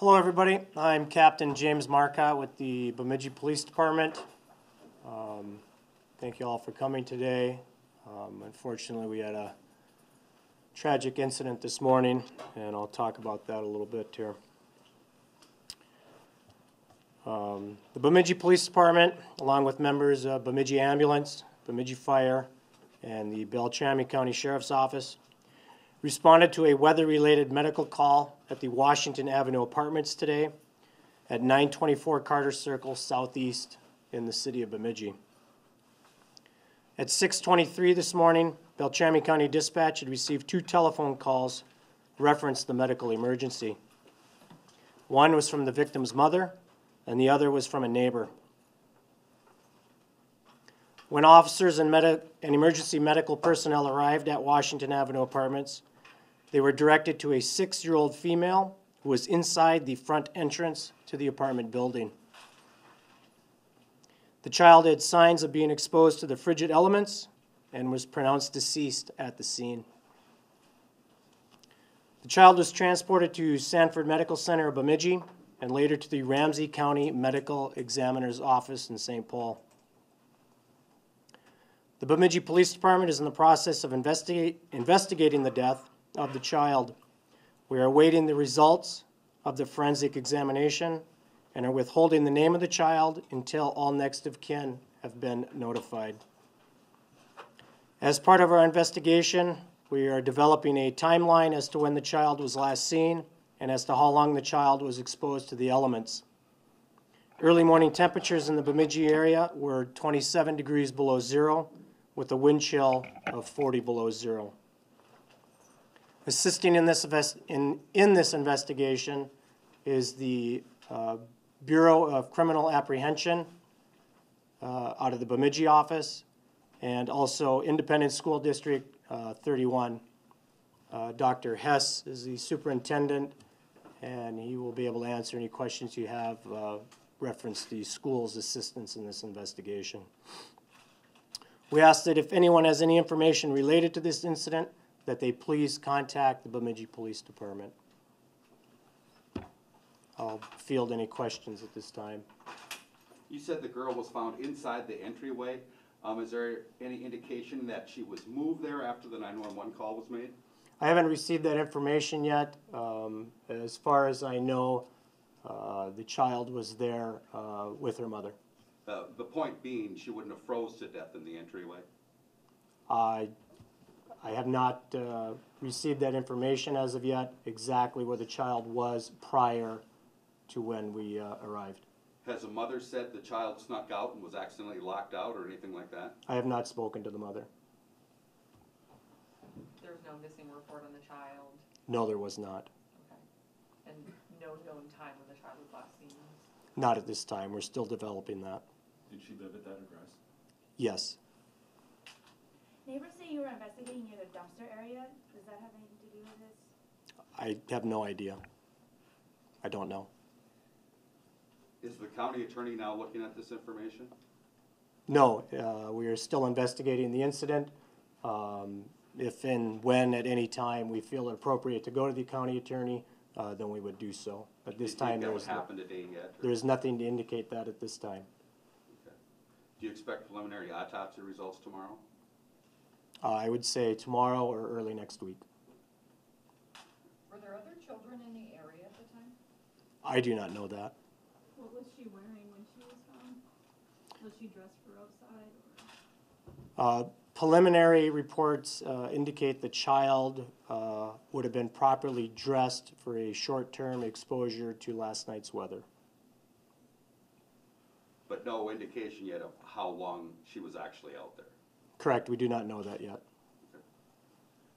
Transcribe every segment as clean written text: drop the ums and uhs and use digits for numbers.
Hello everybody, I'm Captain James Marcotte with the Bemidji Police Department. Thank you all for coming today. Unfortunately we had a tragic incident this morning and I'll talk about that a little bit here. The Bemidji Police Department, along with members of Bemidji Ambulance, Bemidji Fire, and the Beltrami County Sheriff's Office, responded to a weather-related medical call at the Washington Avenue Apartments today at 924 Carter Circle Southeast in the city of Bemidji. At 6:23 this morning, Beltrami County Dispatch had received 2 telephone calls referenced the medical emergency. One was from the victim's mother, and the other was from a neighbor. When officers and emergency medical personnel arrived at Washington Avenue Apartments, they were directed to a 6-year-old female who was inside the front entrance to the apartment building. The child had signs of being exposed to the frigid elements and was pronounced deceased at the scene. The child was transported to Sanford Medical Center of Bemidji and later to the Ramsey County Medical Examiner's Office in St. Paul. The Bemidji Police Department is in the process of investigating the death of the child. We are awaiting the results of the forensic examination and are withholding the name of the child until all next of kin have been notified. As part of our investigation, we are developing a timeline as to when the child was last seen and as to how long the child was exposed to the elements. Early morning temperatures in the Bemidji area were 27 degrees below zero with a wind chill of 40 below zero. Assisting in this investigation is the Bureau of Criminal Apprehension out of the Bemidji office, and also Independent School District 31. Dr. Hess is the superintendent, and he will be able to answer any questions you have reference the school's assistance in this investigation. We ask that if anyone has any information related to this incident, that they please contact the Bemidji Police Department. I'll field any questions at this time. You said the girl was found inside the entryway. Is there any indication that she was moved there after the 911 call was made? I haven't received that information yet. As far as I know, the child was there with her mother. The point being, she wouldn't have froze to death in the entryway? I have not received that information as of yet, exactly where the child was prior to when we arrived. Has the mother said the child snuck out and was accidentally locked out or anything like that? I have not spoken to the mother. There was no missing report on the child? No, there was not. Okay. And no known time when the child was last seen? Not at this time. We're still developing that. Did she live at that address? Yes. Neighbors say you were investigating near the dumpster area. Does that have anything to do with this? I have no idea. I don't know. Is the county attorney now looking at this information? No, we are still investigating the incident. If and when at any time we feel it appropriate to go to the county attorney, then we would do so. At this time, that would happen today yet? There is nothing to indicate that at this time. Okay. Do you expect preliminary autopsy results tomorrow? I would say tomorrow or early next week. Were there other children in the area at the time? I do not know that. What was she wearing when she was found? Was she dressed for outside? Preliminary reports indicate the child would have been properly dressed for a short-term exposure to last night's weather. But no indication yet of how long she was actually out there? Correct, we do not know that yet. Okay.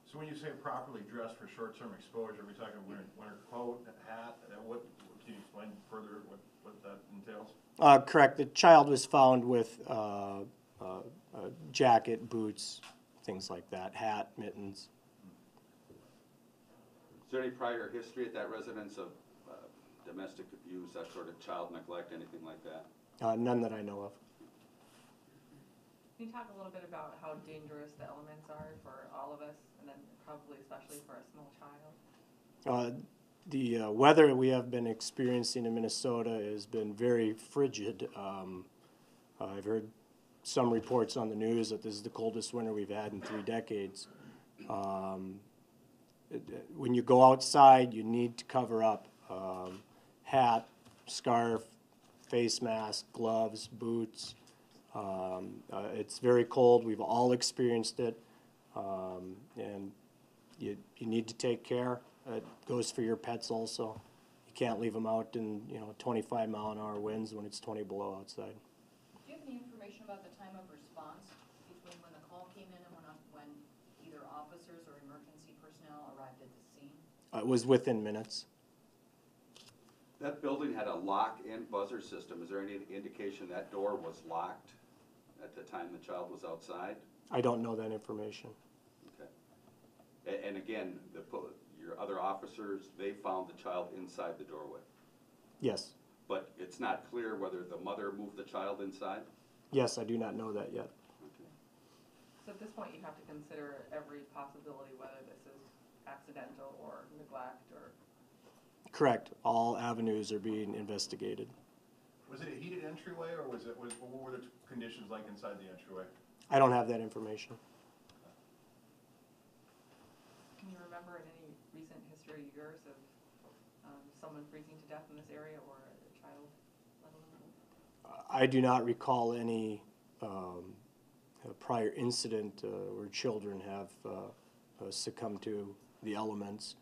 So when you say properly dressed for short-term exposure, are we talking winter coat, hat? What can you explain further what that entails? Correct, the child was found with jacket, boots, things like that, hat, mittens. Is there any prior history at that residence of domestic abuse, that sort of child neglect, anything like that? None that I know of. Can you talk a little bit about how dangerous the elements are for all of us, and then probably especially for a small child? The weather we have been experiencing in Minnesota has been very frigid. I've heard some reports on the news that this is the coldest winter we've had in 3 decades. When you go outside, you need to cover up. Hat, scarf, face mask, gloves, boots. It's very cold. We've all experienced it. And you need to take care. It goes for your pets also. You can't leave them out in 25-mile-an-hour winds when it's 20 below outside. Do you have any information about the time of response between when the call came in and when either officers or emergency personnel arrived at the scene? It was within minutes. That building had a lock and buzzer system. Is there any indication that door was locked at the time the child was outside? I don't know that information. Okay. And again, your other officers, they found the child inside the doorway. Yes. But it's not clear whether the mother moved the child inside? Yes, I do not know that yet. Okay. So at this point, you have to consider every possibility, whether this is accidental or neglect or. Correct. All avenues are being investigated. Was it a heated entryway, or what were the conditions like inside the entryway? I don't have that information. Can you remember in any recent history of yours of someone freezing to death in this area or a child, let alone? I do not recall any prior incident where children have succumbed to the elements.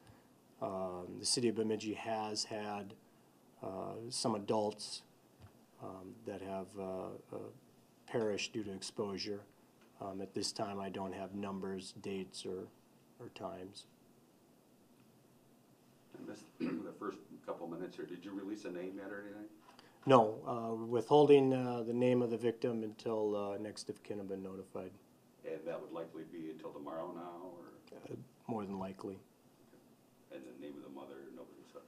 The city of Bemidji has had some adults that have perished due to exposure. At this time, I don't have numbers, dates, or times. I missed the first couple minutes here. Did you release a name yet or anything? No, withholding the name of the victim until next of kin have been notified. And that would likely be until tomorrow now, or? More than likely. And the name of the mother, nobody said.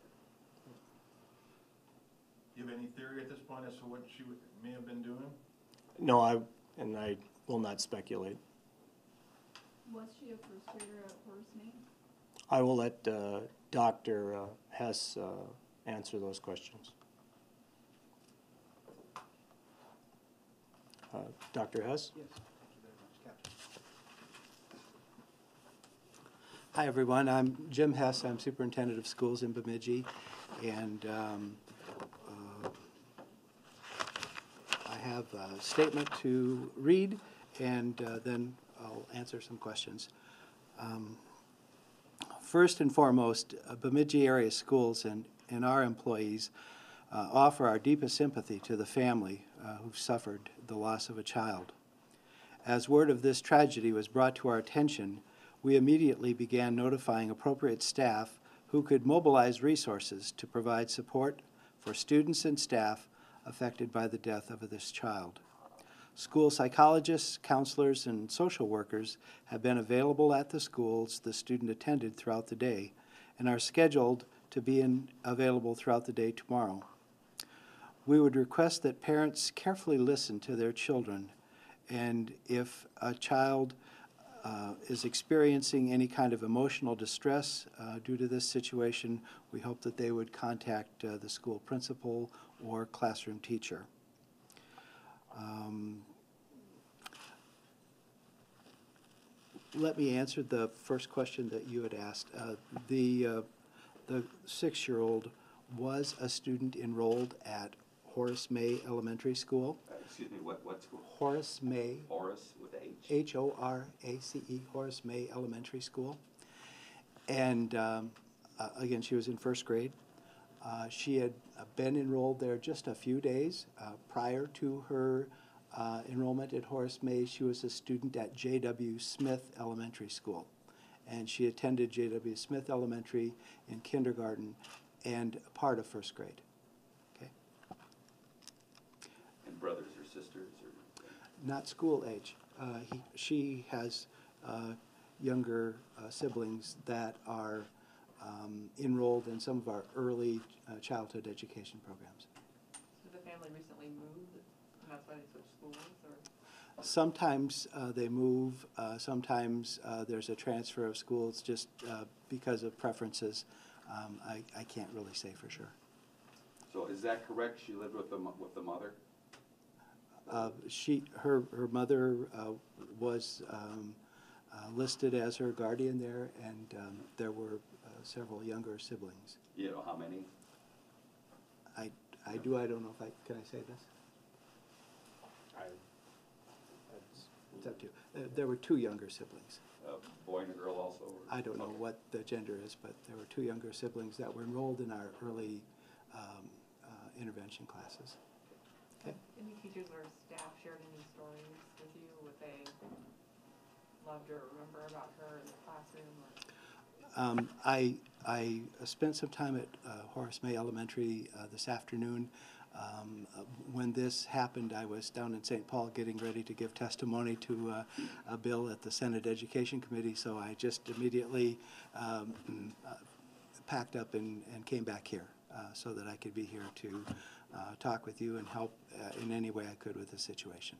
Do you have any theory at this point as to what she may have been doing? No, I will not speculate. Was she a first grader at Horace May? I will let Dr. Hess answer those questions. Dr. Hess? Yes, thank you very much, Captain. Hi, everyone. I'm Jim Hess. I'm Superintendent of Schools in Bemidji, and I have a statement to read, and then I'll answer some questions. First and foremost, Bemidji area schools and our employees offer our deepest sympathy to the family who've suffered the loss of a child. As word of this tragedy was brought to our attention, we immediately began notifying appropriate staff who could mobilize resources to provide support for students and staff affected by the death of this child. School psychologists, counselors, and social workers have been available at the schools the student attended throughout the day and are scheduled to be available throughout the day tomorrow. We would request that parents carefully listen to their children, and if a child is experiencing any kind of emotional distress due to this situation, we hope that they would contact the school principal or classroom teacher. Let me answer the first question that you had asked. The 6-year-old was a student enrolled at Horace May Elementary School. Excuse me, what school? Horace May. Horace with H? H-O-R-A-C-E, Horace May Elementary School. And again, she was in first grade. She had been enrolled there just a few days. Prior to her enrollment at Horace May, she was a student at J.W. Smith Elementary School. And she attended J.W. Smith Elementary in kindergarten and part of first grade. Okay. And brothers or sisters? Or? Not school age. She has younger siblings that are enrolled in some of our early childhood education programs. Did the family recently move, and that's why they switched schools, or? Sometimes they move, sometimes there's a transfer of schools just because of preferences I can't really say for sure. So is that correct? She lived with the mother? Her mother was listed as her guardian there, and there were several younger siblings. You know, how many? I don't know if can I say this? It's up to you. There were 2 younger siblings. A boy and a girl also? Or? I don't know Okay. what the gender is, but there were 2 younger siblings that were enrolled in our early intervention classes. Okay. Any teachers or staff shared any stories with you, what they loved or remember about her in the classroom? I spent some time at Horace May Elementary this afternoon. When this happened, I was down in St. Paul getting ready to give testimony to a bill at the Senate Education Committee, so I just immediately packed up and came back here so that I could be here to talk with you and help in any way I could with the situation.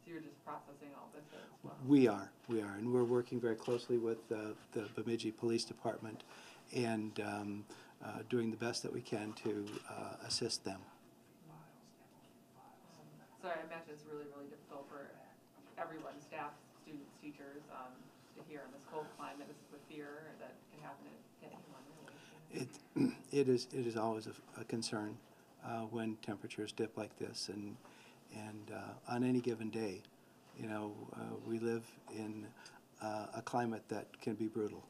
So you're just processing all this as well? We are, and we're working very closely with the Bemidji Police Department and doing the best that we can to assist them. So I imagine it's really, really difficult for everyone, staff, students, teachers, to hear in this cold climate. This is the fear that can happen at anyone, really. It is always a concern when temperatures dip like this, and on any given day, you know, we live in a climate that can be brutal.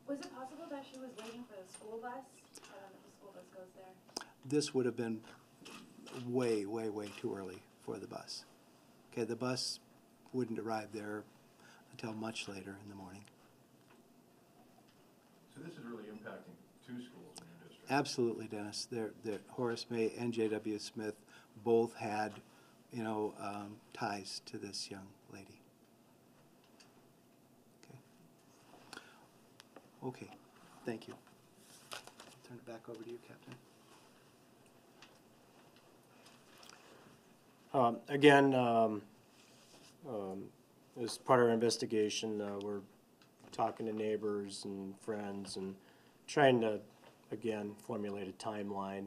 Was it possible that she was waiting for the school bus? I don't know if the school bus goes there. This would have been way, way, way too early for the bus. Okay, the bus wouldn't arrive there until much later in the morning. So this is really impacting 2 schools in your district? Absolutely, Dennis. Horace May and J.W. Smith both had, you know, ties to this young lady. Okay, thank you. I'll turn it back over to you, Captain. Again, as part of our investigation, we're talking to neighbors and friends and trying to, again, formulate a timeline.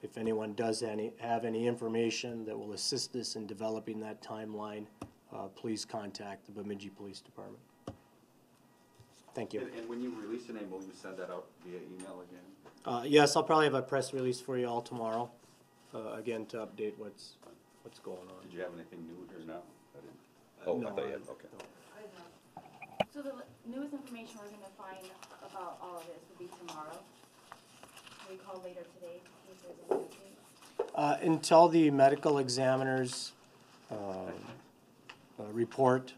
If anyone does have any information that will assist us in developing that timeline, please contact the Bemidji Police Department. Thank you. And when you release a name, will you send that out via email again? Yes, I'll probably have a press release for you all tomorrow, again, to update what's going on. Did you have anything new here now? I didn't. Oh, No, I thought you had, okay. So the newest information we're gonna find about all of this will be tomorrow. Will we call later today, see if there's any updates? Until the medical examiner's report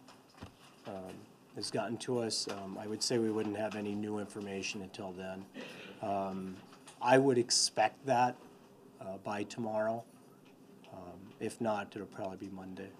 has gotten to us, I would say we wouldn't have any new information until then. I would expect that by tomorrow. If not, it'll probably be Monday.